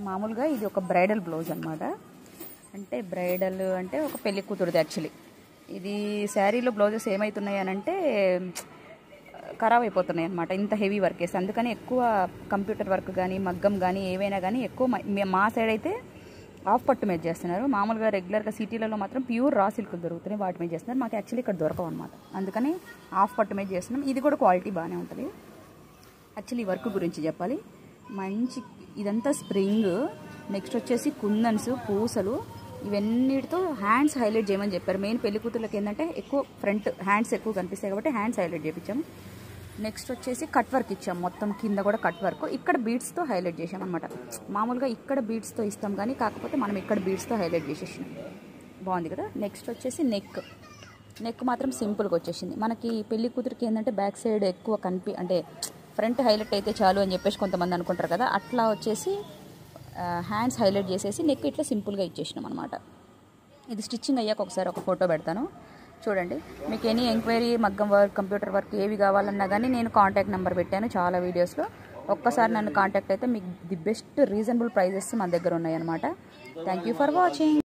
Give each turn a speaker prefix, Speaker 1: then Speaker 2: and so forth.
Speaker 1: మామూలుగా ఇది ఒక బ్రైడల్ బ్లౌజ్ అనమాట. అంటే బ్రైడల్ అంటే ఒక పెళ్లి కూతురుది. యాక్చువల్లీ ఇది శారీలో బ్లౌజెస్ ఏమవుతున్నాయి అని అంటే ఖరాబ్ అయిపోతున్నాయి అనమాట, ఇంత హెవీ వర్క్ వేసి. అందుకని ఎక్కువ కంప్యూటర్ వర్క్ కానీ మగ్గం కానీ ఏవైనా కానీ ఎక్కువ మా సైడ్ అయితే ఆఫ్ పట్టు మీద చేస్తున్నారు. మామూలుగా రెగ్యులర్గా సిటీలలో మాత్రం ప్యూర్ రా సిల్క్లు దొరుకుతున్నాయి, వాటి మీద చేస్తున్నారు. మాకు యాక్చువల్లీ ఇక్కడ దొరకవు అనమాట, అందుకని ఆఫ్ పట్టు మీద చేస్తున్నాం. ఇది కూడా క్వాలిటీ బాగానే ఉంటుంది. యాక్చువల్లీ వర్క్ గురించి చెప్పాలి, మంచి ఇదంతా స్ప్రింగ్, నెక్స్ట్ వచ్చేసి కుందన్స్, పూసలు, ఇవన్నిటితో హ్యాండ్స్ హైలైట్ చేయమని చెప్పారు. మెయిన్ పెళ్లి కూతుర్లకి ఏంటంటే ఎక్కువ ఫ్రంట్ హ్యాండ్స్ ఎక్కువ కనిపిస్తాయి కాబట్టి హ్యాండ్స్ హైలైట్ చేయించాము. నెక్స్ట్ వచ్చేసి కట్ వర్క్ ఇచ్చాం, మొత్తం కింద కూడా కట్ వర్క్. ఇక్కడ బీడ్స్తో హైలైట్ చేసాం అనమాట. మామూలుగా ఇక్కడ బీడ్స్తో ఇస్తాం కానీ కాకపోతే మనం ఇక్కడ బీడ్స్తో హైలైట్ చేసేసినాం. బాగుంది కదా. నెక్స్ట్ వచ్చేసి నెక్ మాత్రం సింపుల్గా వచ్చేసింది. మనకి పెళ్లి కూతురికి ఏంటంటే బ్యాక్ సైడ్ ఎక్కువ అంటే ఫ్రంట్ హైలైట్ అయితే చాలు అని చెప్పేసి కొంతమంది అనుకుంటారు కదా, అట్లా వచ్చేసి హ్యాండ్స్ హైలైట్ చేసేసి నెక్ ఇట్లా సింపుల్గా ఇచ్చేసినాం అనమాట. ఇది స్టిచ్చింగ్ అయ్యాక ఒకసారి ఒక ఫోటో పెడతాను చూడండి. మీకు ఎనీ ఎంక్వైరీ, మగ్గం వర్క్, కంప్యూటర్ వర్క్ ఏవి కావాలన్నా కానీ నేను కాంటాక్ట్ నెంబర్ పెట్టాను చాలా వీడియోస్లో. ఒక్కసారి నన్ను కాంటాక్ట్ అయితే మీకు ది బెస్ట్ రీజనబుల్ ప్రైజెస్ మన దగ్గర ఉన్నాయన్నమాట. Thank you for watching.